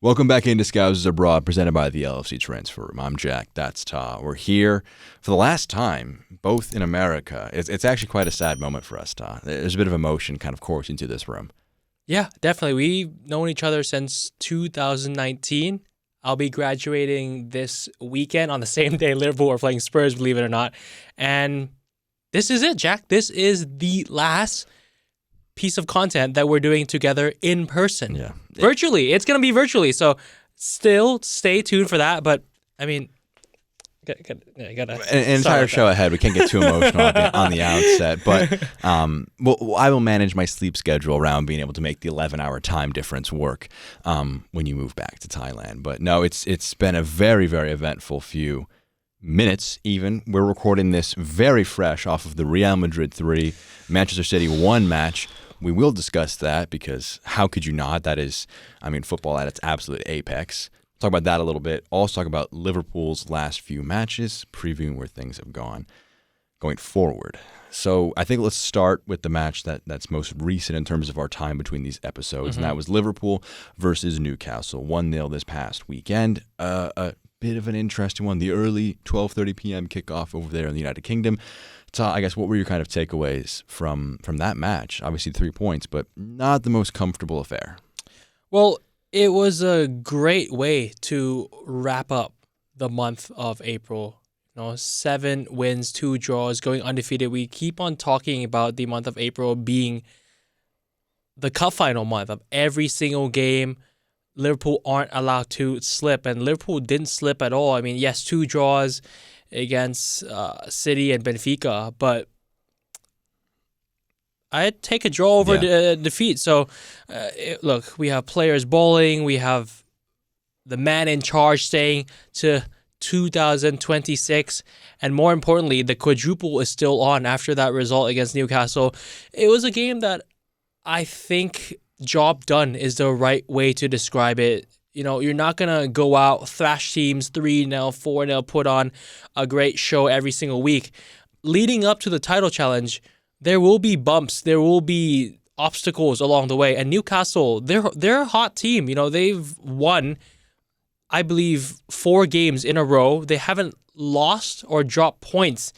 Welcome back into Scousers Abroad, presented by the LFC Transfer Room. I'm Jack, that's Ta. We're here for the last time, both in America. It's actually quite a sad moment for us, Ta. There's a bit of emotion kind of coursing through this room. Yeah, definitely. We've known each other since 2019. I'll be graduating this weekend on the same day Liverpool are playing Spurs, believe it or not. And this is it, Jack. This is the last piece of content that we're doing together in person. Yeah. Virtually. It's going to be virtually. So still stay tuned for that. But, I mean, an entire show ahead. We can't get too emotional on the outset. But I will manage my sleep schedule around being able to make the 11-hour time difference work when you move back to Thailand. But no, it's been a very, very eventful few minutes even. We're recording this very fresh off of the Real Madrid 3, Manchester City 1 match. We will discuss that because how could you not? That is, football at its absolute apex. Talk about that a little bit. Also talk about Liverpool's last few matches, previewing where things have gone going forward. So I think let's start with the match that's most recent in terms of our time between these episodes, and that was Liverpool versus Newcastle, 1-0 this past weekend. A bit of an interesting one, the early 12:30 p.m. kickoff over there in the United Kingdom. So I guess what were your kind of takeaways from that match? Obviously 3 points, but not the most comfortable affair. Well, it was a great way to wrap up the month of April. 7 wins, 2 draws, going undefeated. We keep on talking about the month of April being the cup final month of every single game. Liverpool aren't allowed to slip, and Liverpool didn't slip at all. Yes, 2 draws against City and Benfica, but I'd take a draw over defeat. So, look, we have players balling. We have the man in charge staying to 2026. And more importantly, the quadruple is still on after that result against Newcastle. It was a game that I think job done is the right way to describe it. You're not going to go out, thrash teams 3-0, 4-0, put on a great show every single week. Leading up to the title challenge, there will be bumps. There will be obstacles along the way. And Newcastle, they're a hot team. They've won, I believe, 4 games in a row. They haven't lost or dropped points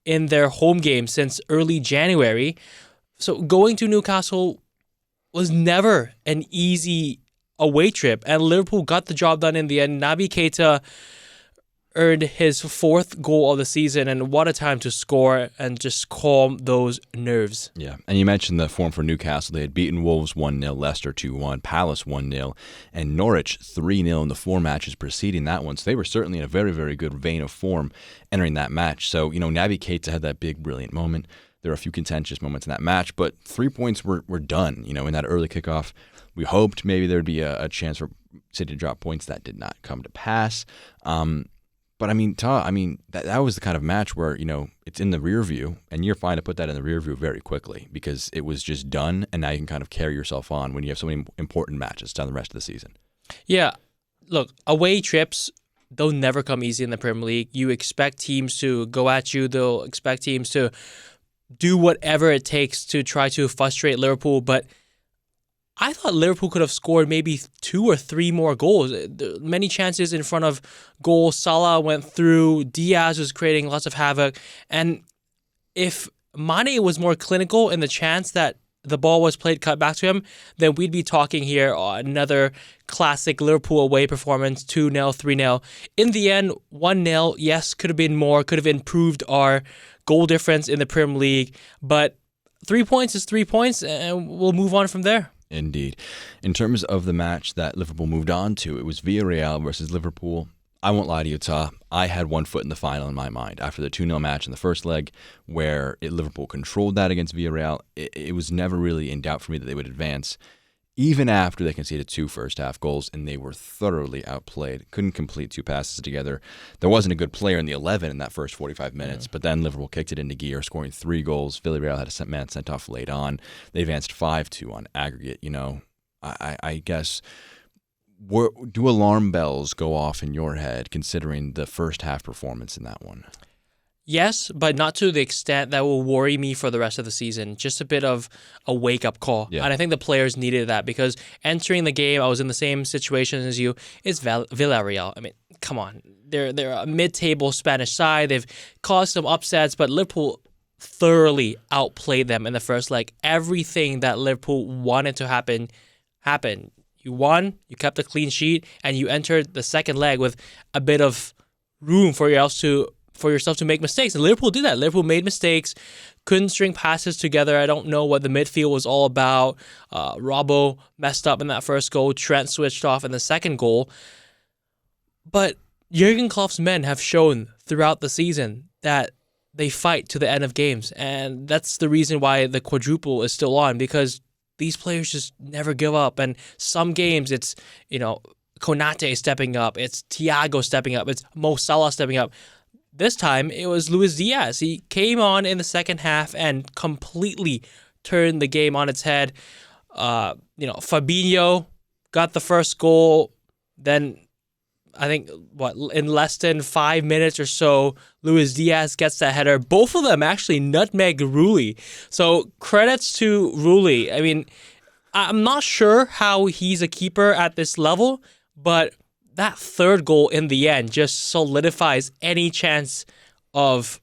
in their home game since early January. So going to Newcastle was never an easy away trip, and Liverpool got the job done in the end. Naby Keita earned his 4th goal of the season, and what a time to score and just calm those nerves. Yeah, and you mentioned the form for Newcastle. They had beaten Wolves 1-0, Leicester 2-1, Palace 1-0, and Norwich 3-0 in the 4 matches preceding that one. So they were certainly in a very, very good vein of form entering that match. So, Naby Keita had that big, brilliant moment. There were a few contentious moments in that match, but 3 points were done, in that early kickoff. We hoped maybe there would be a chance for City to drop points. That did not come to pass. But that was the kind of match where, it's in the rear view, and you're fine to put that in the rear view very quickly because it was just done, and now you can kind of carry yourself on when you have so many important matches down the rest of the season. Yeah, look, away trips, they'll never come easy in the Premier League. You expect teams to go at you. They'll expect teams to do whatever it takes to try to frustrate Liverpool, but I thought Liverpool could have scored maybe 2 or 3 more goals. Many chances in front of goal. Salah went through. Diaz was creating lots of havoc. And if Mane was more clinical in the chance that the ball was played cut back to him, then we'd be talking here another classic Liverpool away performance, 2-0, 3-0. In the end, 1-0, yes, could have been more, could have improved our goal difference in the Premier League. But 3 points is 3 points, and we'll move on from there. Indeed. In terms of the match that Liverpool moved on to, it was Villarreal versus Liverpool. I won't lie to you, Ta. I had one foot in the final in my mind. After the 2-0 match in the first leg, where Liverpool controlled that against Villarreal, it was never really in doubt for me that they would advance. Even after they conceded 2 first-half goals, and they were thoroughly outplayed. Couldn't complete 2 passes together. There wasn't a good player in the 11 in that first 45 minutes, but then Liverpool kicked it into gear, scoring 3 goals. Villarreal had a man sent off late on. They advanced 5-2 on aggregate. I guess, do alarm bells go off in your head considering the first-half performance in that one? Yes, but not to the extent that will worry me for the rest of the season. Just a bit of a wake-up call. Yeah. And I think the players needed that because entering the game, I was in the same situation as you. It's Villarreal. I mean, come on. They're a mid-table Spanish side. They've caused some upsets, but Liverpool thoroughly outplayed them in the first leg. Everything that Liverpool wanted to happen, happened. You won, you kept a clean sheet, and you entered the second leg with a bit of room for yourself to make mistakes. And Liverpool did that. Liverpool made mistakes, couldn't string passes together. I don't know what the midfield was all about. Robbo messed up in that first goal. Trent switched off in the second goal. But Jurgen Klopp's men have shown throughout the season that they fight to the end of games. And that's the reason why the quadruple is still on, because these players just never give up. And some games it's, Konate stepping up. It's Thiago stepping up. It's Mo Salah stepping up. This time, it was Luis Diaz. He came on in the second half and completely turned the game on its head. Fabinho got the first goal. Then, I think, in less than 5 minutes or so, Luis Diaz gets that header. Both of them actually nutmeg Rulli. So, credits to Rulli. I mean, I'm not sure how he's a keeper at this level, but that third goal in the end just solidifies any chance of,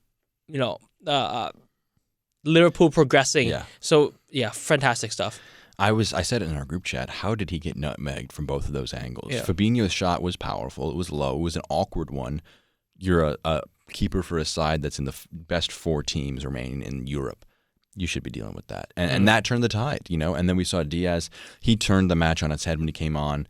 Liverpool progressing. Yeah. So, yeah, fantastic stuff. I said it in our group chat. How did he get nutmegged from both of those angles? Yeah. Fabinho's shot was powerful. It was low. It was an awkward one. You're a keeper for a side that's in the best 4 teams remaining in Europe. You should be dealing with that. And that turned the tide, And then we saw Diaz. He turned the match on its head when he came on.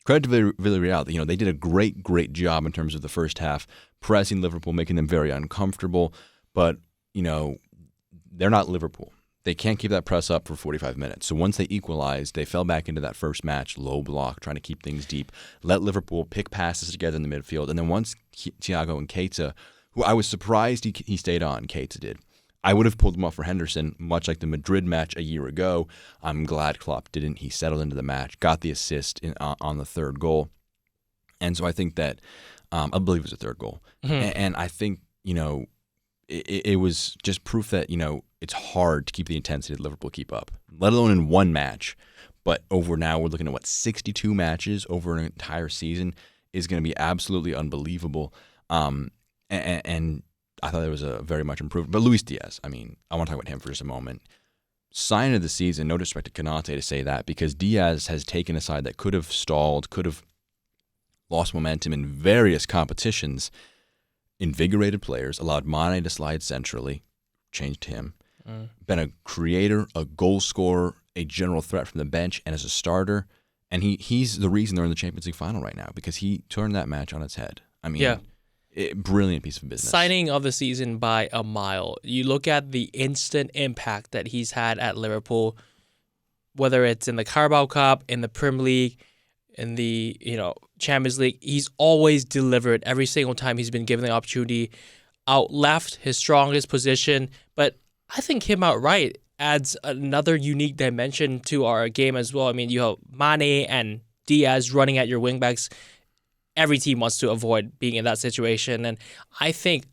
Credit to Villarreal. They did a great job in terms of the first half, pressing Liverpool, making them very uncomfortable. But, they're not Liverpool. They can't keep that press up for 45 minutes. So once they equalized, they fell back into that first match, low block, trying to keep things deep, let Liverpool pick passes together in the midfield. And then once Thiago and Keita, who I was surprised he stayed on, Keita did. I would have pulled him off for Henderson, much like the Madrid match a year ago. I'm glad Klopp didn't. He settled into the match, got the assist on the third goal. And so I think that, I believe it was a third goal. Mm-hmm. And I think, it was just proof that, it's hard to keep the intensity that Liverpool keep up, let alone in one match. But we're looking at 62 matches over an entire season is going to be absolutely unbelievable. And I thought it was a very much improved. But Luis Diaz, I want to talk about him for just a moment. Sign of the season, no disrespect to Konate to say that, because Diaz has taken a side that could have stalled, could have lost momentum in various competitions, invigorated players, allowed Mane to slide centrally, changed him, been a creator, a goal scorer, a general threat from the bench, and as a starter. And he's the reason they're in the Champions League final right now, because he turned that match on its head. Brilliant piece of business. Signing of the season by a mile. You look at the instant impact that he's had at Liverpool, whether it's in the Carabao Cup, in the Premier League, in the Champions League. He's always delivered every single time he's been given the opportunity. Out left, his strongest position, but I think him out right adds another unique dimension to our game as well. You have Mane and Diaz running at your wingbacks. Every team wants to avoid being in that situation. And I think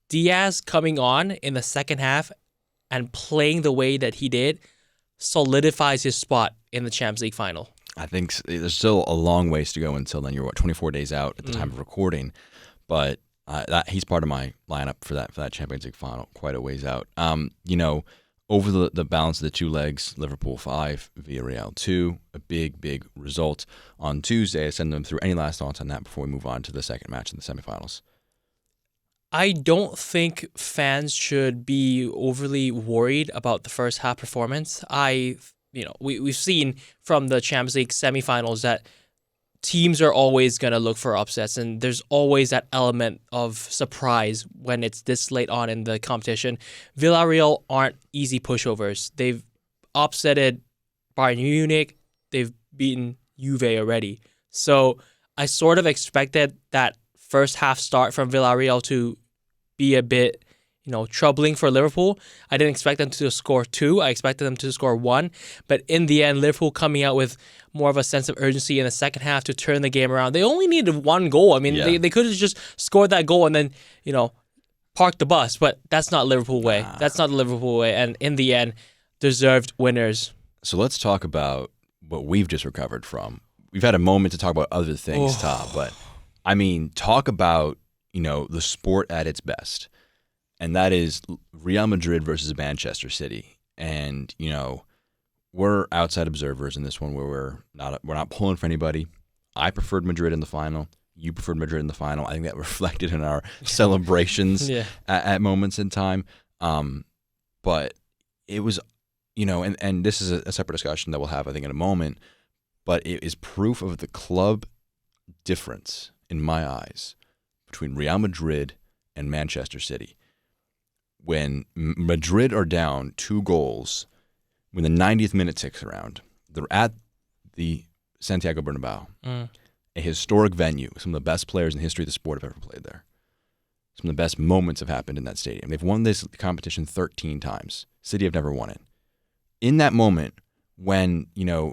Diaz coming on in the second half and playing the way that he did solidifies his spot in the Champions League final. I think there's still a long ways to go until then. You're 24 days out at the time of recording, but he's part of my lineup for that Champions League final, quite a ways out. Over the balance of the 2 legs, Liverpool 5, Villarreal 2, a big result on Tuesday. I send them through any last thoughts on that before we move on to the second match in the semifinals. I don't think fans should be overly worried about the first half performance. We've seen from the Champions League semifinals that teams are always going to look for upsets, and there's always that element of surprise when it's this late on in the competition. Villarreal aren't easy pushovers. They've upsetted Bayern Munich. They've beaten Juve already. So I sort of expected that first half start from Villarreal to be a bit troubling for Liverpool. I didn't expect them to score 2. I expected them to score 1. But in the end, Liverpool coming out with more of a sense of urgency in the second half to turn the game around. They only needed 1 goal. They could have just scored that goal and then, park the bus, but that's not Liverpool way. That's not the Liverpool way. And in the end, deserved winners. So let's talk about what we've just recovered from. We've had a moment to talk about other things, Tom, but I mean, talk about, the sport at its best. And that is Real Madrid versus Manchester City. And, we're outside observers in this one where we're not pulling for anybody. I preferred Madrid in the final. You preferred Madrid in the final. I think that reflected in our celebrations at moments in time. But it was, and this is a separate discussion that we'll have, I think, in a moment. But it is proof of the club difference, in my eyes, between Real Madrid and Manchester City. When Madrid are down 2 goals, when the 90th minute ticks around, they're at the Santiago Bernabeu, a historic venue. Some of the best players in the history of the sport have ever played there. Some of the best moments have happened in that stadium. They've won this competition 13 times. City have never won it. In that moment, when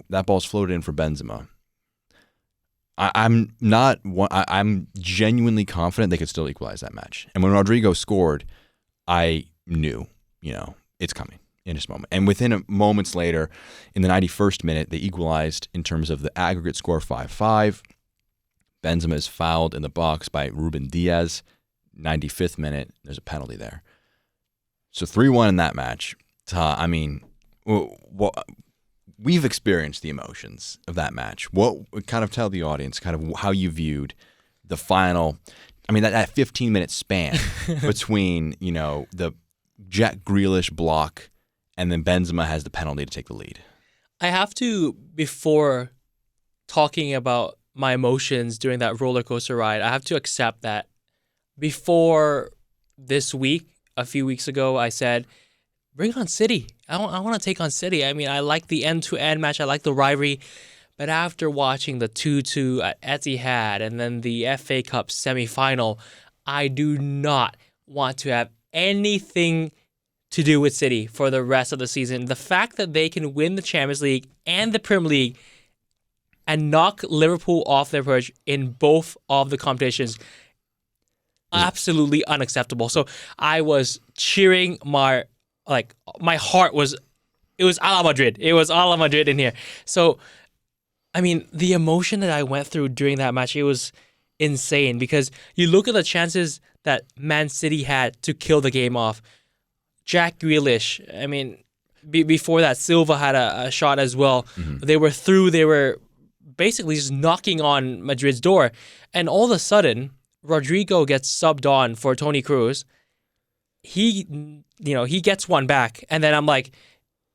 that ball's floated in for Benzema, I'm genuinely confident they could still equalize that match. And when Rodrigo scored, I knew, it's coming in this moment. And within moments later, in the 91st minute, they equalized in terms of the aggregate score 5-5. Benzema is fouled in the box by Ruben Diaz. 95th minute, there's a penalty there. So 3-1 in that match. I mean, we've experienced the emotions of that match. What kind of tell the audience kind of how you viewed the final? I mean, that 15-minute span between the Jack Grealish block and then Benzema has the penalty to take the lead. I have to, before talking about my emotions during that roller coaster ride, I have to accept that before this week, a few weeks ago, I said, bring on City. I want to take on City. I mean, I like the end-to-end match. I like the rivalry. But after watching the 2-2 at Etihad and then the FA Cup semi-final, I do not want to have anything to do with City for the rest of the season. The fact that they can win the Champions League and the Premier League and knock Liverpool off their perch in both of the competitions, absolutely unacceptable. So I was cheering my heart was, it was a la Madrid. It was a la Madrid in here. So, I mean, the emotion that I went through during that match, it was insane because you look at the chances that Man City had to kill the game off. Jack Grealish, I mean, before that, Silva had a shot as well. Mm-hmm. They were through. They were basically just knocking on Madrid's door. And all of a sudden, Rodrigo gets subbed on for Toni Kroos. He gets one back. And then I'm like,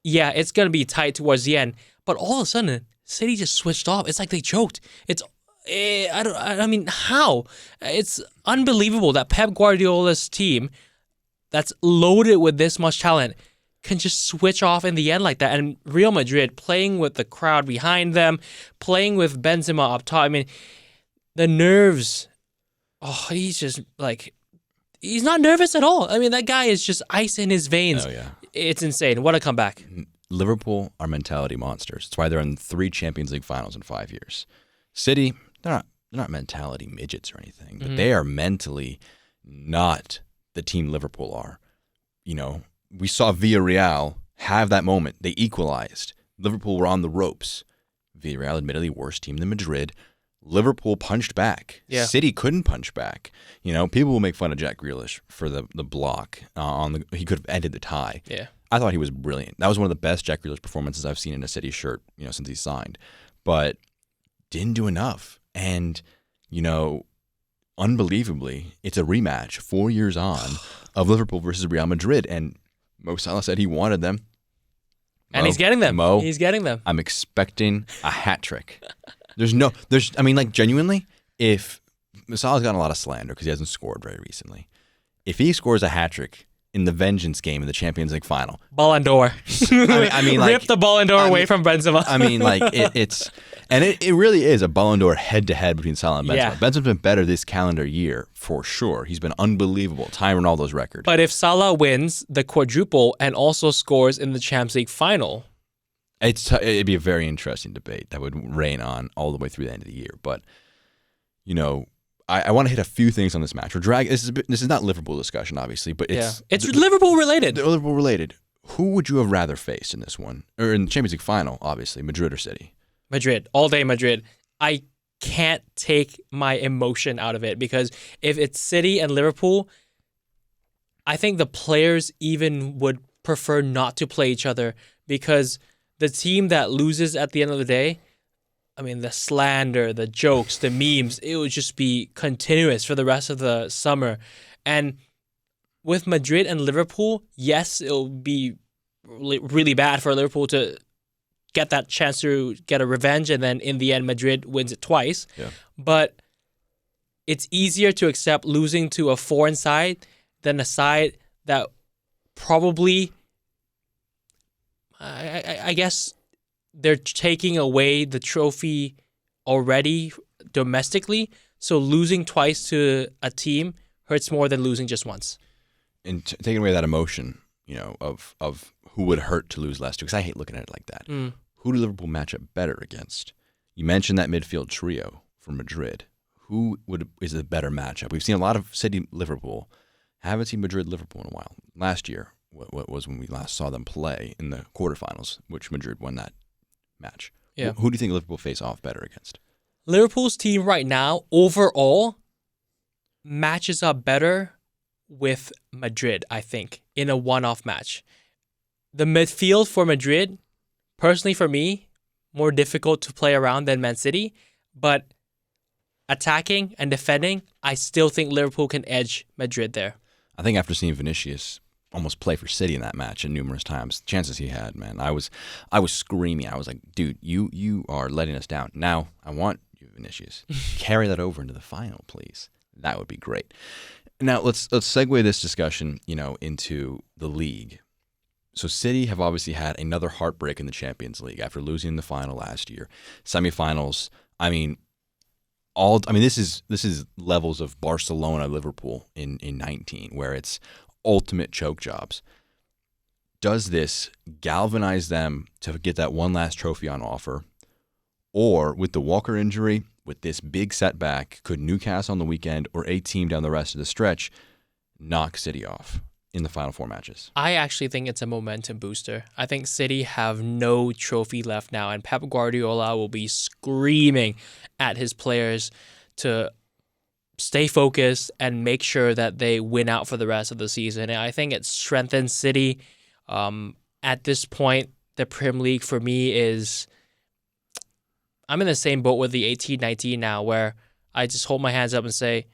yeah, it's going to be tight towards the end. But all of a sudden, City just switched off. It's like they choked. I mean, how? It's unbelievable that Pep Guardiola's team that's loaded with this much talent can just switch off in the end like that. And Real Madrid playing with the crowd behind them, playing with Benzema up top. I mean, the nerves. Oh, he's just like, he's not nervous at all. I mean, that guy is just ice in his veins. Oh, yeah. It's insane. What a comeback. Liverpool are mentality monsters. That's why they're in 3 Champions League finals in 5 years. City, they're not mentality midgets or anything, but they are mentally not the team Liverpool are. We saw Villarreal have that moment. They equalized. Liverpool were on the ropes. Villarreal, admittedly, worse team than Madrid. Liverpool punched back. Yeah. City couldn't punch back. People will make fun of Jack Grealish for the block. He could have ended the tie. Yeah. I thought he was brilliant. That was one of the best Jack Grealish performances I've seen in a City shirt, since he signed. But didn't do enough. And, unbelievably, it's a rematch 4 years on of Liverpool versus Real Madrid. And Mo Salah said he wanted them. And he's getting them. He's getting them. I'm expecting a hat trick. Genuinely, if Salah's gotten a lot of slander because he hasn't scored very recently, if he scores a hat trick in the vengeance game in the Champions League final, Ballon d'Or. Rip the Ballon d'Or away from Benzema. it really is a Ballon d'Or head-to-head between Salah and Benzema. Yeah. Benzema's been better this calendar year, for sure. He's been unbelievable, tying Ronaldo's record. But if Salah wins the quadruple and also scores in the Champions League final, it'd be a very interesting debate that would reign on all the way through the end of the year. But, I want to hit a few things on this match. This is not Liverpool discussion, obviously, but it's Liverpool related. Liverpool related. Who would you have rather faced in this one, or in the Champions League final? Obviously, Madrid or City. Madrid, all day Madrid. I can't take my emotion out of it because if it's City and Liverpool, I think the players even would prefer not to play each other because the team that loses at the end of the day, I mean, the slander, the jokes, the memes, it would just be continuous for the rest of the summer. And with Madrid and Liverpool, yes, it'll be really bad for Liverpool to get that chance to get a revenge, and then in the end, Madrid wins it twice. Yeah. But it's easier to accept losing to a foreign side than a side that probably, I guess, they're taking away the trophy already domestically. So losing twice to a team hurts more than losing just once. And taking away that emotion, of who would hurt to lose less to, because I hate looking at it like that. Who do Liverpool match up better against? You mentioned that midfield trio for Madrid. Who is a better matchup? We've seen a lot of City-Liverpool. Haven't seen Madrid-Liverpool in a while. Last year, what was when we last saw them play in the quarterfinals, which Madrid won that match. Yeah. Who do you think Liverpool face off better against? Liverpool's team right now, overall, matches up better with Madrid, I think, in a one-off match. The midfield for Madrid, personally for me, more difficult to play around than Man City, but attacking and defending, I still think Liverpool can edge Madrid there. I think after seeing Vinicius almost play for City in that match and numerous times, chances he had, man, I was screaming. I was like, dude, you are letting us down. Now I want you, Vinicius, carry that over into the final, please. That would be great. Now let's segue this discussion, into the league. So City have obviously had another heartbreak in the Champions League after losing the final last year. Semifinals. This is levels of Barcelona, Liverpool in 19, where it's ultimate choke jobs. Does this galvanize them to get that one last trophy on offer? Or with the Walker injury, with this big setback, could Newcastle on the weekend or a team down the rest of the stretch knock City off in the final four matches? I actually think it's a momentum booster. I think City have no trophy left now, and Pep Guardiola will be screaming at his players to stay focused and make sure that they win out for the rest of the season. And I think it strengthens City. At this point, the Premier League for me is, I'm in the same boat with the 18-19 now, where I just hold my hands up and say,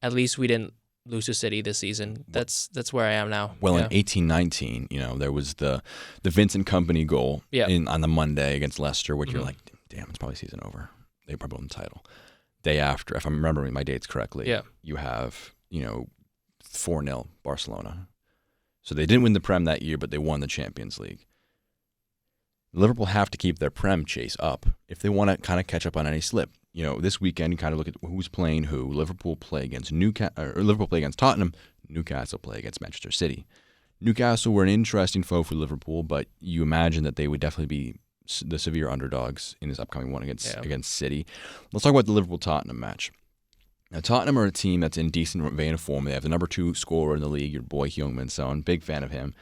at least we didn't lose to City this season. That's where I am now. Well, in 18-19, there was the Vincent Kompany goal on the Monday against Leicester, which you're like, damn, it's probably season over. They probably won the title. Day after, if I'm remembering my dates correctly, you have 4-0 Barcelona. So they didn't win the Prem that year, but they won the Champions League. Liverpool have to keep their Prem chase up if they want to kind of catch up on any slip. This weekend you kind of look at who's playing who. Liverpool play against Liverpool play against Tottenham. Newcastle play against Manchester City. Newcastle were an interesting foe for Liverpool, but you imagine that they would definitely be the severe underdogs in this upcoming one against City. Let's talk about the Liverpool-Tottenham match. Now, Tottenham are a team that's in decent vein of form. They have the number 2 scorer in the league, your boy Heung-min Son. Big fan of him.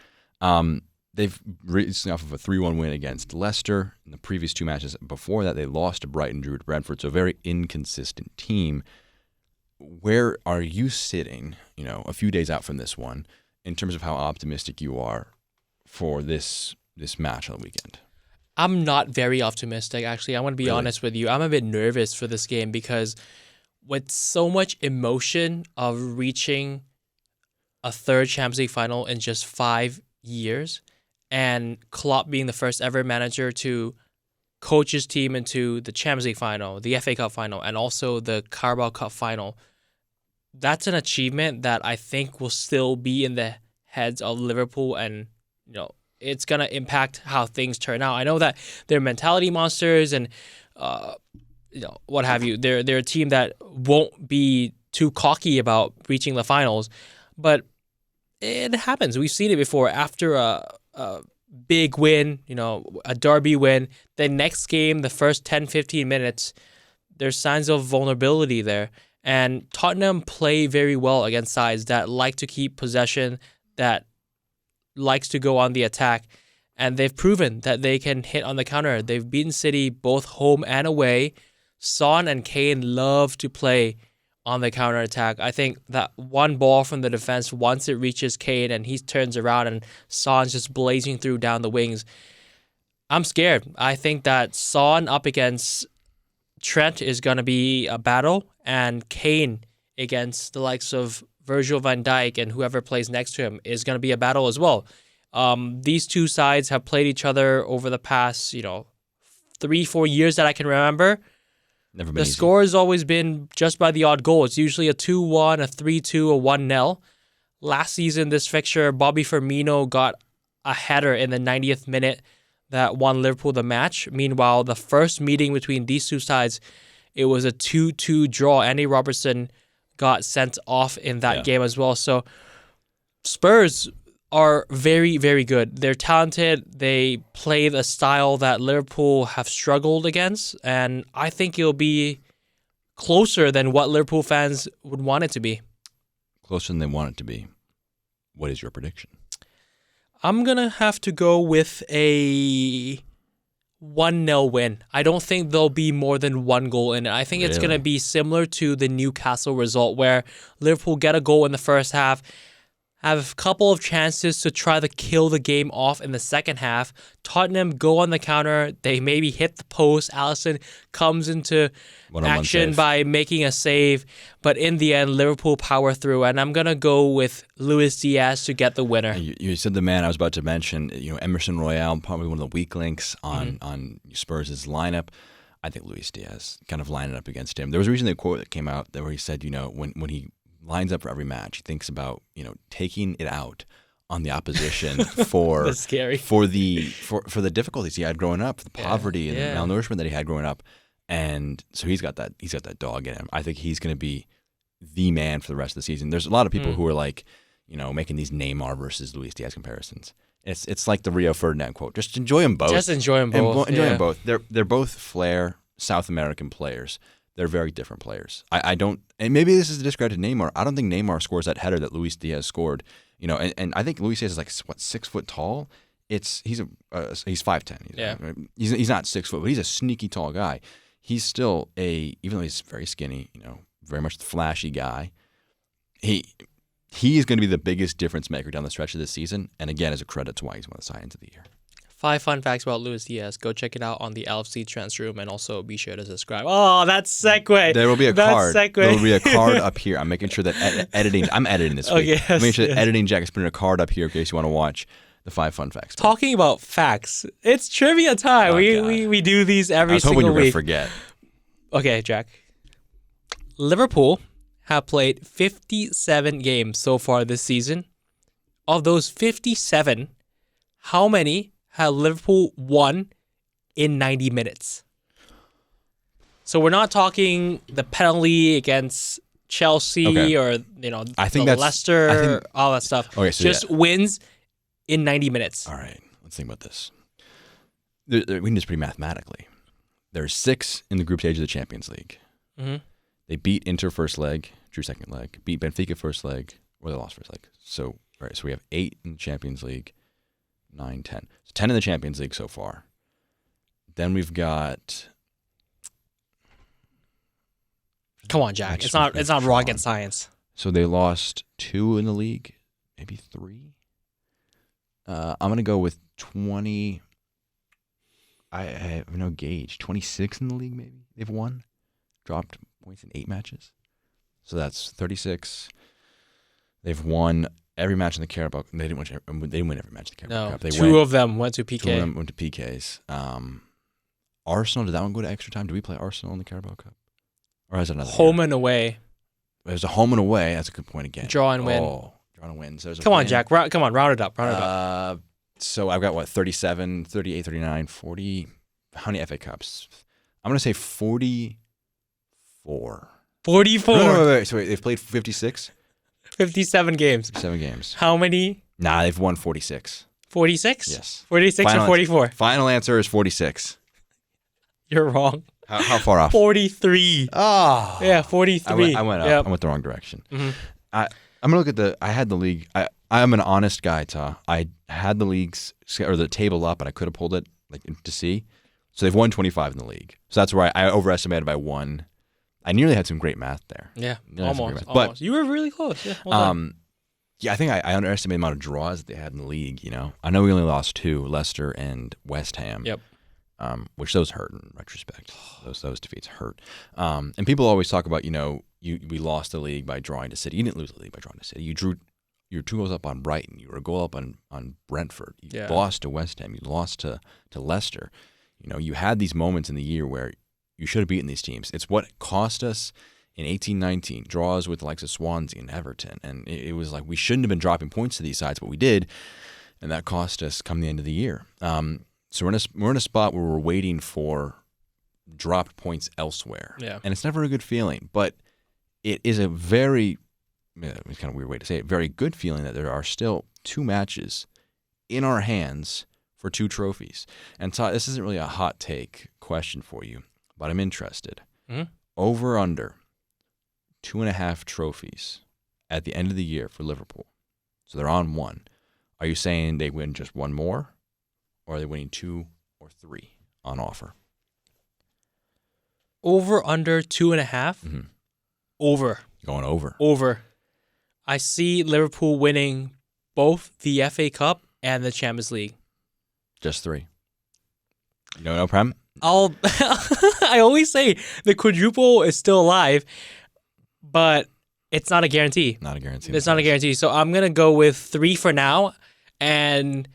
They've recently off of a 3-1 win against Leicester. In the previous 2 matches before that, they lost to Brighton, drew to Brentford. So a very inconsistent team. Where are you sitting, a few days out from this one, in terms of how optimistic you are for this match on the weekend? I'm not very optimistic, actually. I want to be honest with you. I'm a bit nervous for this game because with so much emotion of reaching a third Champions League final in just 5 years, and Klopp being the first ever manager to coach his team into the Champions League final, the FA Cup final, and also the Carabao Cup final, that's an achievement that I think will still be in the heads of Liverpool, and it's going to impact how things turn out. I know that they're mentality monsters and what have you. They're a team that won't be too cocky about reaching the finals, but it happens. We've seen it before. After a big win, a derby win, the next game, the first 10, 15 minutes, there's signs of vulnerability there. And Tottenham play very well against sides that like to keep possession, that likes to go on the attack. And they've proven that they can hit on the counter. They've beaten City both home and away. Son and Kane love to play on the counter attack. I think that one ball from the defense, once it reaches Kane and he turns around and Son's just blazing through down the wings, I'm scared. I think that Son up against Trent is going to be a battle, and Kane against the likes of Virgil van Dijk and whoever plays next to him is going to be a battle as well. These two sides have played each other over the past, 3-4 years that I can remember. Never been the easy. score has always been just by the odd goal. It's usually a 2-1, a 3-2, a 1-0. Last season, this fixture, Bobby Firmino got a header in the 90th minute that won Liverpool the match. Meanwhile, the first meeting between these two sides, it was a 2-2 draw. Andy Robertson got sent off in that game as well. So Spurs are very, very good. They're talented. They play the style that Liverpool have struggled against, and I think it'll be closer than what Liverpool fans would want it to be. Closer than they want it to be. What is your prediction? I'm going to have to go with a 1-0 win. I don't think there'll be more than one goal in it. I think it's going to be similar to the Newcastle result where Liverpool get a goal in the first half, have a couple of chances to try to kill the game off in the second half. Tottenham go on the counter. They maybe hit the post. Alisson comes into action by making a save. But in the end, Liverpool power through. And I'm going to go with Luis Diaz to get the winner. You said the man I was about to mention. Emerson Royale, probably one of the weak links on Spurs' lineup. I think Luis Diaz kind of lining up against him. There was recently a quote that came out where he said, when he lines up for every match, he thinks about taking it out on the opposition for That's scary. for the difficulties he had growing up, the poverty and the malnourishment that he had growing up, and so he's got that dog in him. I think he's going to be the man for the rest of the season. There's a lot of people who are like, making these Neymar versus Luis Diaz comparisons. It's like the Rio Ferdinand quote: just enjoy them both. Just enjoy them both. Enjoy them both. They're both flair South American players. They're very different players. I don't, and maybe this is a discredit to Neymar. I don't think Neymar scores that header that Luis Diaz scored. And I think Luis Diaz is like 6 foot tall. He's 5'10". He's not 6 foot, but he's a sneaky tall guy. He's still even though he's very skinny, very much the flashy guy. He is going to be the biggest difference maker down the stretch of this season. And again, as a credit to why he's one of the signings of the year. 5 fun facts about Luis Diaz. Go check it out on the LFC Transfer Room, and also be sure to subscribe. Oh, that's segue. There will be a card. Segue. There will be a card up here. I'm making sure that editing. I'm editing this week. Yes, I'm making sure that editing Jack is putting a card up here in case you want to watch the 5 fun facts. Talking about facts, it's trivia time. We do these every single week. I was hoping you were going to forget. Okay, Jack. Liverpool have played 57 games so far this season. Of those 57, how many have Liverpool won in 90 minutes? So we're not talking the penalty against Chelsea or I think Leicester, all that stuff. Okay, so just wins in 90 minutes. All right, let's think about this. We can do this pretty mathematically. There's 6 in the group stage of the Champions League. Mm-hmm. They beat Inter first leg, drew second leg, beat Benfica first leg, or they lost first leg. So we have 8 in the Champions League, 9, 10. So 10 in the Champions League so far. Then we've got. Come on, Jack. It's not rocket science. So they lost 2 in the league, maybe 3. I'm gonna go with 20. I have no gauge. 26 in the league, maybe they've won, dropped points in 8 matches. So that's 36. They've won every match in the Carabao. They didn't win every match in the Carabao Cup. Two of them went to PK. 2 of them went to PKs. Arsenal, did that one go to extra time? Did we play Arsenal in the Carabao Cup? Or is it another home and away? It was a home and away. That's a good point again. Draw and win. Oh, draw and win. So come on, Jack. Come on, round it up. So I've got 37, 38, 39, 40. How many FA Cups? I'm going to say 44. 44? No, wait. So they've played 56? 57 games. 57 games. How many? Nah, they've won 46. 46? Yes. 46 or 44? Final answer is 46. You're wrong. How far off? 43. Oh. Yeah, 43. I went up. Yep. I went the wrong direction. Mm-hmm. I'm gonna look at I had the league. I'm an honest guy, Ta. I had the leagues or the table up, and I could have pulled it to see. So they've won 25 in the league. So that's where I overestimated by 1. I nearly had some great math there. Yeah, Almost. But you were really close. Yeah, well done. Yeah, I think I underestimated the amount of draws that they had in the league. I know we only lost 2, Leicester and West Ham. Yep. Which those hurt in retrospect. Those defeats hurt. And people always talk about, we lost the league by drawing to City. You didn't lose the league by drawing to City. You were 2 goals up on Brighton. You were a goal up on Brentford. You lost to West Ham. You lost to Leicester. You had these moments in the year where you should have beaten these teams. It's what cost us in 18-19 draws with the likes of Swansea and Everton. And it was like we shouldn't have been dropping points to these sides, but we did. And that cost us come the end of the year. So we're in a spot where we're waiting for dropped points elsewhere. Yeah. And it's never a good feeling, but it is a very, it's kind of a weird way to say it, very good feeling that there are still 2 matches in our hands for 2 trophies. And Todd, this isn't really a hot take question for you, but I'm interested. Mm-hmm. Over under 2.5 trophies at the end of the year for Liverpool. So they're on 1. Are you saying they win just 1 more? Or are they winning 2 or 3 on offer? Over, under 2.5? Mm-hmm. Over. Going over. Over. I see Liverpool winning both the FA Cup and the Champions League. Just 3. No Prem? I always say the quadruple is still alive, but it's not a guarantee. Not a guarantee. It's not a guarantee. So I'm going to go with 3 for now. And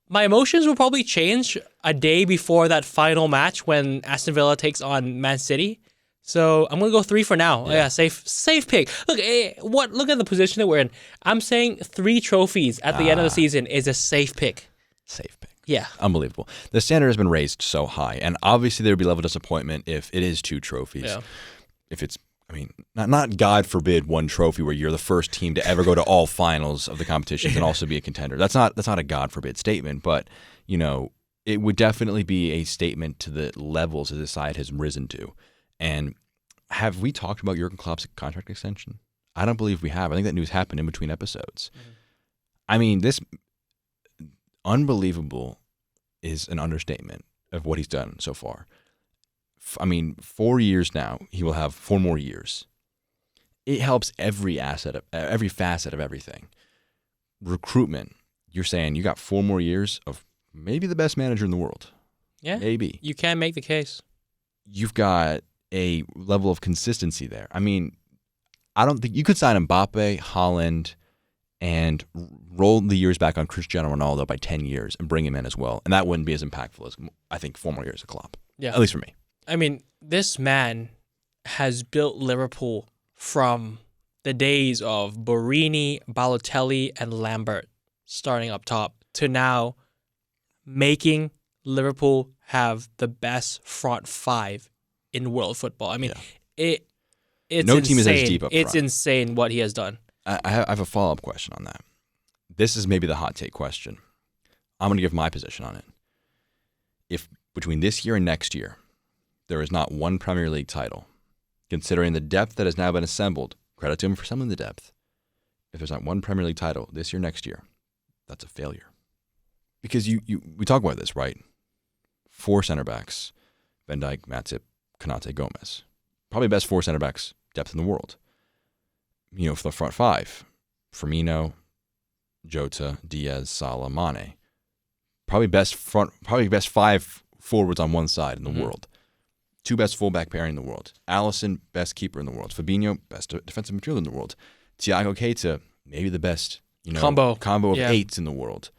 my emotions will probably change a day before that final match when Aston Villa takes on Man City. So I'm going to go 3 for now. Yeah, safe pick. Look at the position that we're in. I'm saying 3 trophies at the end of the season is a safe pick. Safe pick. Yeah. Unbelievable. The standard has been raised so high, and obviously there would be level of disappointment if it is 2 trophies. Yeah. If it's, not God forbid 1 trophy where you're the first team to ever go to all finals of the competitions and also be a contender. That's not a God forbid statement, but it would definitely be a statement to the levels that this side has risen to. And have we talked about Jurgen Klopp's contract extension? I don't believe we have. I think that news happened in between episodes. Mm-hmm. This unbelievable is an understatement of what he's done so far. 4 years now. He will have 4 more years. It helps every facet of everything. Recruitment. You're saying you got 4 more years of maybe the best manager in the world. Yeah. Maybe. You can make the case. You've got a level of consistency there. I don't think you could sign Mbappe, Haaland, and roll the years back on Cristiano Ronaldo by 10 years and bring him in as well. And that wouldn't be as impactful as, I think, 4 more years of Klopp. Yeah. At least for me. This man has built Liverpool from the days of Borini, Balotelli, and Lambert starting up top to now making Liverpool have the best front 5 in world football. It's no insane. team is as deep up front. It's insane what he has done. I have a follow-up question on that. This is maybe the hot take question. I'm going to give my position on it. If between this year and next year, there is not 1 Premier League title, considering the depth that has now been assembled, credit to him for some of the depth, if there's not 1 Premier League title this year, next year, that's a failure. Because we talk about this, right? 4 center backs, Van Dijk, Matip, Konate, Gomez. Probably best 4 center backs depth in the world. For the front 5, Firmino, Jota, Diaz, Salah, Mane. Probably best 5 forwards on one side in the world. 2 best fullback pairing in the world. Alisson, best keeper in the world. Fabinho, best defensive midfielder in the world. Thiago Keita, maybe the best combo of 8s in the world.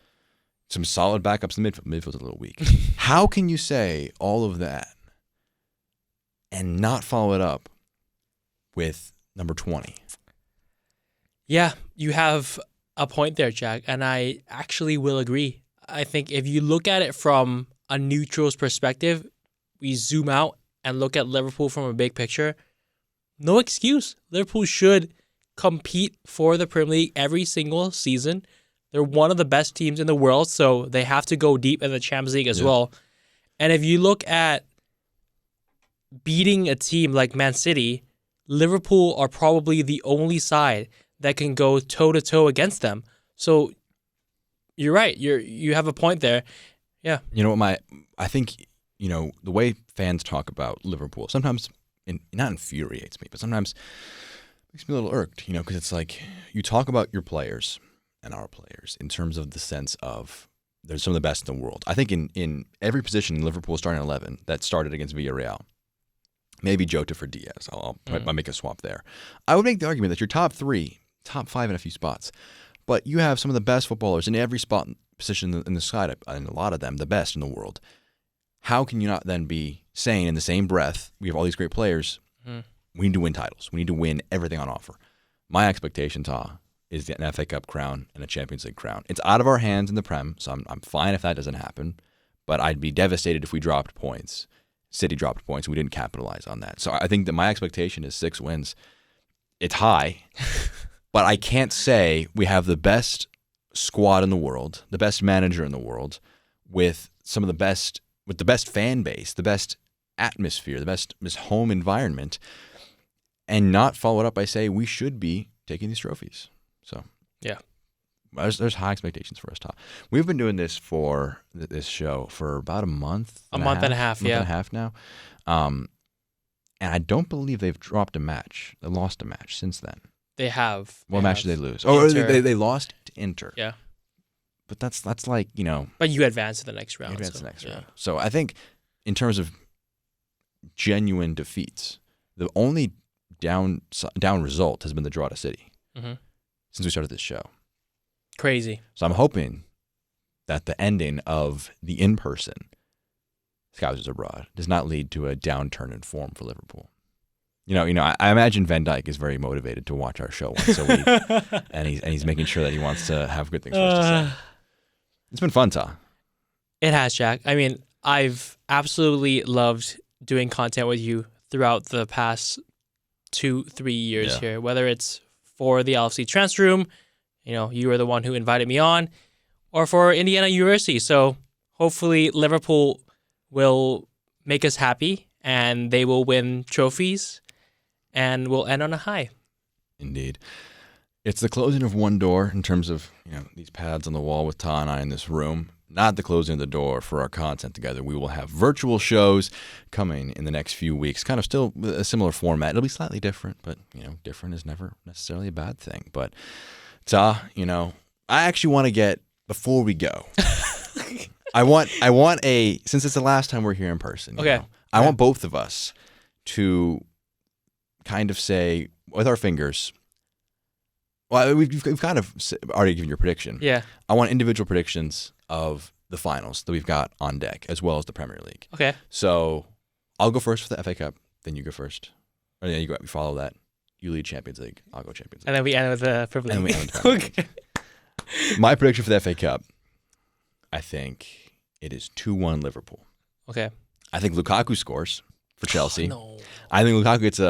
Some solid backups in the midfield. Midfield's a little weak. How can you say all of that and not follow it up with number 20? Yeah, you have a point there, Jack, and I actually will agree. I think if you look at it from a neutral's perspective, we zoom out and look at Liverpool from a big picture, no excuse. Liverpool should compete for the Premier League every single season. They're one of the best teams in the world, so they have to go deep in the Champions League as well. And if you look at beating a team like Man City, Liverpool are probably the only side that can go toe-to-toe against them. So you're right. You have a point there. Yeah. You know what, I think, the way fans talk about Liverpool sometimes not infuriates me, but sometimes makes me a little irked, because it's like you talk about your players and our players in terms of the sense of they're some of the best in the world. I think in every position in Liverpool starting 11 that started against Villarreal, maybe Jota for Diaz. I'll make a swap there. I would make the argument that your top 3, top 5 in a few spots, but you have some of the best footballers in every spot position in the side, and a lot of them the best in the world. How can you not then be saying in the same breath, we have all these great players, we need to win titles. We need to win everything on offer. My expectation, is an FA Cup crown and a Champions League crown. It's out of our hands in the Prem, so I'm fine if that doesn't happen, but I'd be devastated if we dropped points. City dropped points, and we didn't capitalize on that. So I think that my expectation is 6 wins. It's high, but I can't say we have the best squad in the world, the best manager in the world, with some of the best, with the best fan base, the best atmosphere, the best home environment, and not follow it up by saying we should be taking these trophies. So yeah, there's high expectations for us, Tom. We've been doing this this show for about a month and a half now. And I don't believe they've dropped a match. They lost a match since then. They have. What match did they lose? Oh, they lost to Inter. Yeah. But that's like, But you advance to the next round. Round. So I think in terms of genuine defeats, the only down result has been the draw to City since we started this show. Crazy. So I'm hoping that the ending of the in-person Scousers abroad does not lead to a downturn in form for Liverpool. I imagine Van Dijk is very motivated to watch our show once a week, and he's making sure that he wants to have good things for us to say. It's been fun, Ta. It has, Jack. I mean, I've absolutely loved doing content with you throughout the past 2-3 years here, whether it's for the LFC Transfer Room, you were the one who invited me on, or for Indiana University. So hopefully Liverpool will make us happy and they will win trophies and we'll end on a high. Indeed. It's the closing of one door in terms of, these pads on the wall with Ta and I in this room. Not the closing of the door for our content together. We will have virtual shows coming in the next few weeks. Kind of still a similar format. It'll be slightly different, but, different is never necessarily a bad thing. But, Ta, I actually want to get, before we go, I want since it's the last time we're here in person, I want both of us to kind of say, with our fingers, well, we've kind of already given your prediction. Yeah. I want individual predictions of the finals that we've got on deck, as well as the Premier League. Okay. So I'll go first for the FA Cup, then you go first. Or then you follow that. You lead Champions League. I'll go Champions League. And then we end with the Premier League. Okay. My prediction for the FA Cup, I think it is 2-1 Liverpool. Okay. I think Lukaku scores for Chelsea. No. I think Lukaku gets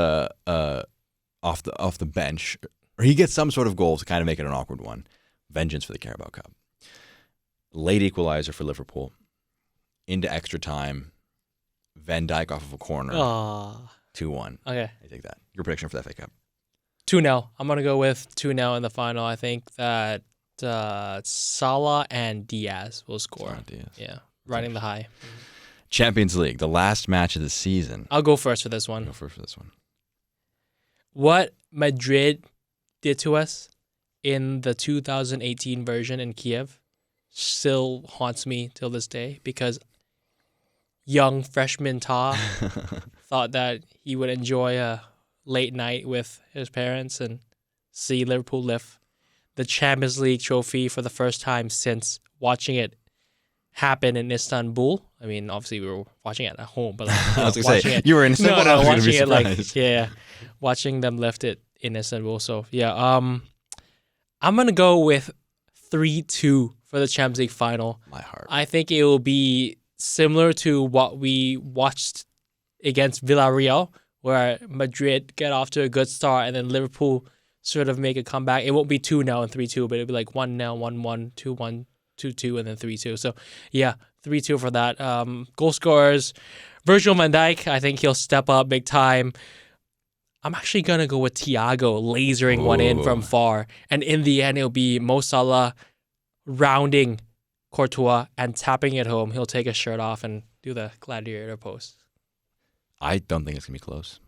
off the bench, or he gets some sort of goal to kind of make it an awkward one. Vengeance for the Carabao Cup. Late equalizer for Liverpool. Into extra time. Van Dijk off of a corner. 2-1. Okay. I take that. Your prediction for the FA Cup? 2-0. I'm going to go with 2-0 in the final. I think that Salah and Diaz will score. Diaz. Yeah. Riding the high. Champions League, the last match of the season. I'll go first for this one. Go first for this one. What Madrid did to us in the 2018 version in Kiev still haunts me till this day, because young freshman Ta thought that he would enjoy a late night with his parents and see Liverpool lift the Champions League trophy for the first time since watching it happen in Istanbul. I mean, obviously we were watching it at home, but I was going to say, you were in Istanbul. No, watching it watching them lift it in Istanbul. So yeah, I'm gonna go with 3-2 for the Champions League final. My heart. I think it will be similar to what we watched against Villarreal, where Madrid get off to a good start and then Liverpool sort of make a comeback. It won't be 2-0 and 3-2, but it'll be like 1-0, 1-1, 2-1, 2-2, and then 3-2. So yeah, 3-2 for that. Goal scorers, Virgil van Dijk, I think he'll step up big time. I'm actually going to go with Thiago lasering one in from far. And in the end, it'll be Mo Salah rounding Courtois and tapping it home. He'll take his shirt off and do the gladiator pose. I don't think it's going to be close.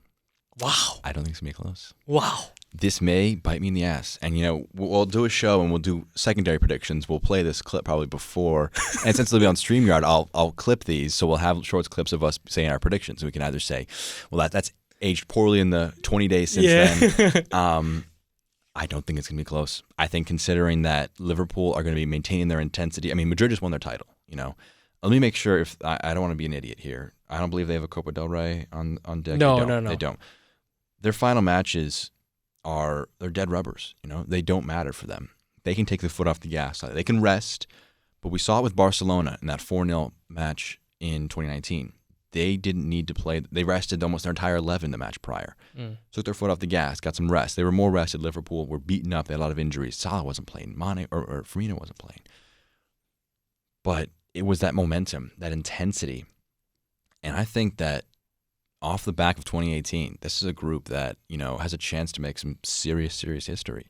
Wow. I don't think it's going to be close. Wow. This may bite me in the ass. And, we'll do a show and we'll do secondary predictions. We'll play this clip probably before. And since it'll be on StreamYard, I'll clip these. So we'll have short clips of us saying our predictions. And we can either say, well, that's aged poorly in the 20 days since then. I don't think it's going to be close. I think considering that Liverpool are going to be maintaining their intensity. I mean, Madrid just won their title, Let me make sure if I don't want to be an idiot here. I don't believe they have a Copa del Rey on deck. No. They don't. Their final matches they're dead rubbers. They don't matter for them. They can take the foot off the gas. They can rest. But we saw it with Barcelona in that 4-0 match in 2019. They didn't need to play. They rested almost their entire 11 the match prior. Took their foot off the gas, got some rest. They were more rested. Liverpool were beaten up. They had a lot of injuries. Salah wasn't playing. Mane or Firmino wasn't playing. But it was that momentum, that intensity. And I think that off the back of 2018, this is a group that, has a chance to make some serious history.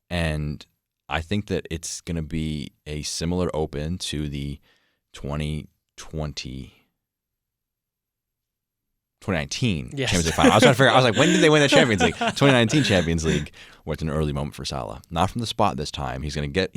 And I think that it's going to be a similar open to the 2019 Champions League final. I was trying to figure out, I was like, when did they win the Champions League? 2019 Champions League, where it's an early moment for Salah. Not from the spot this time. He's gonna get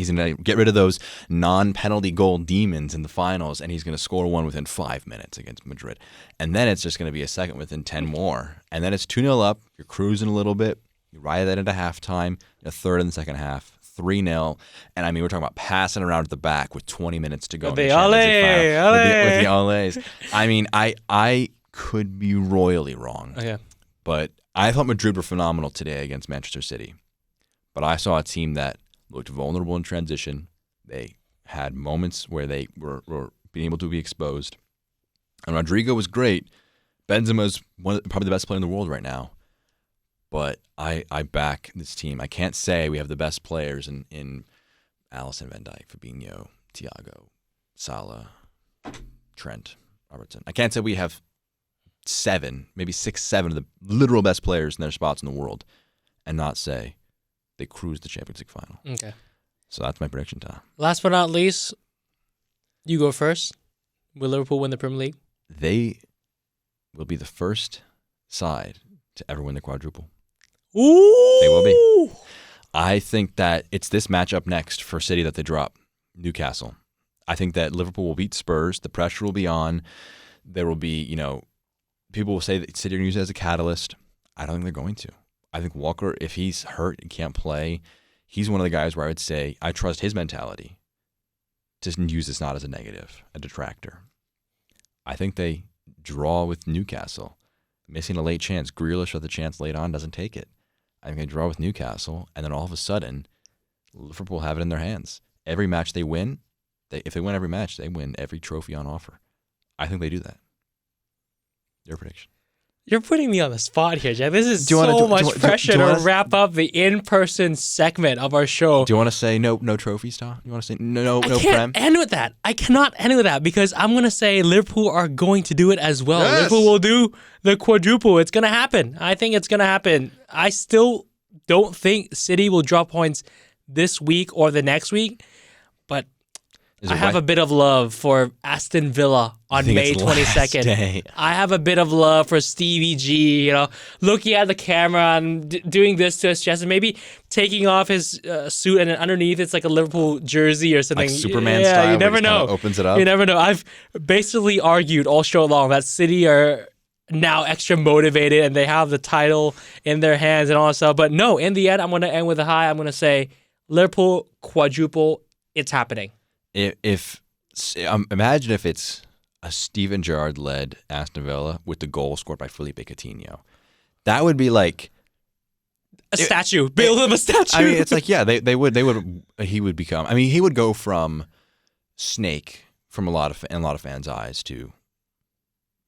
rid of those non-penalty goal demons in the finals, and he's gonna score one within 5 minutes against Madrid. And then it's just gonna be a second within 10 more. And then it's 2-0 up, you're cruising a little bit, you ride that into halftime, a third in the second half. 3-0, and I mean, we're talking about passing around at the back with 20 minutes to go. With the Olés. I mean, I could be royally wrong. Okay. But I thought Madrid were phenomenal today against Manchester City. But I saw a team that looked vulnerable in transition. They had moments where they were being able to be exposed. And Rodrigo was great. Benzema's probably the best player in the world right now. But I back this team. I can't say we have the best players in Alisson, Van Dijk, Fabinho, Thiago, Salah, Trent, Robertson. I can't say we have 7, maybe 6, 7 of the literal best players in their spots in the world and not say they cruised the Champions League final. Okay. So that's my prediction, Tom. Last but not least, you go first. Will Liverpool win the Premier League? They will be the first side to ever win the quadruple. Ooh! They will be. I think that it's this matchup next for City that they drop, Newcastle. I think that Liverpool will beat Spurs. The pressure will be on. There will be, people will say that City are going to use it as a catalyst. I don't think they're going to. I think Walker, if he's hurt and can't play, he's one of the guys where I would say I trust his mentality to use this not as a negative, a detractor. I think they draw with Newcastle. Missing a late chance. Grealish with the chance late on doesn't take it. I think they draw with Newcastle, and then all of a sudden, Liverpool have it in their hands. Every match they win, if they win every match, they win every trophy on offer. I think they do that. Your prediction? You're putting me on the spot here, Jeff. This is so much pressure to wrap up the in-person segment of our show. Do you want to say no trophies, Tom? You want to say no Prem? I can't end with that. I cannot end with that because I'm going to say Liverpool are going to do it as well. Yes. Liverpool will do the quadruple. It's going to happen. I think it's going to happen. I still don't think City will drop points this week or the next week, but I have a bit of love for Aston Villa on May 22nd. I have a bit of love for Stevie G, looking at the camera and doing this to his chest and maybe taking off his suit and underneath it's like a Liverpool jersey or something. Like Superman style. You never know. Opens it up. You never know. I've basically argued all show long that City are now extra motivated and they have the title in their hands and all that stuff. But no, in the end, I'm going to end with a high. I'm going to say Liverpool quadruple. It's happening. Imagine if it's a Steven Gerrard-led Aston Villa with the goal scored by Felipe Coutinho. That would be like a statue. Build him a statue. I mean, it's like he would become. I mean, he would go from Snake from a lot of fans' eyes to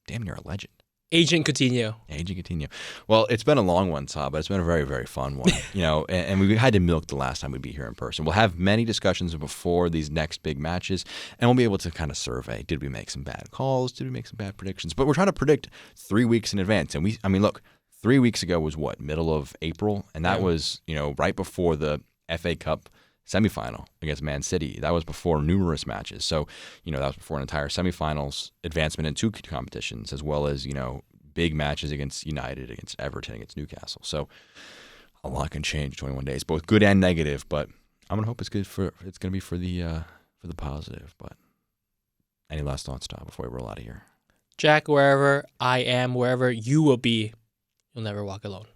damn near a legend. Agent Coutinho. Agent Coutinho. Well, it's been a long one, Todd, but it's been a very, very fun one. And we had to milk the last time we'd be here in person. We'll have many discussions before these next big matches, and we'll be able to kind of survey. Did we make some bad calls? Did we make some bad predictions? But we're trying to predict 3 weeks in advance. And look, 3 weeks ago was what, middle of April? And that was, right before the FA Cup semifinal against Man City. That was before numerous matches. So, that was before an entire semifinals advancement in 2 competitions, as well as, big matches against United, against Everton, against Newcastle. So a lot can change in 21 days, both good and negative. But I'm gonna hope it's going to be for the positive. But any last thoughts, Tom, before we roll out of here? Jack, wherever I am, wherever you will be, you'll never walk alone.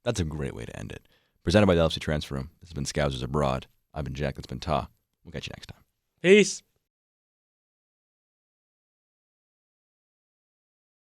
That's a great way to end it. Presented by the LFC Transfer Room. This has been Scousers Abroad. I've been Jack. That's been Ta. We'll catch you next time. Peace.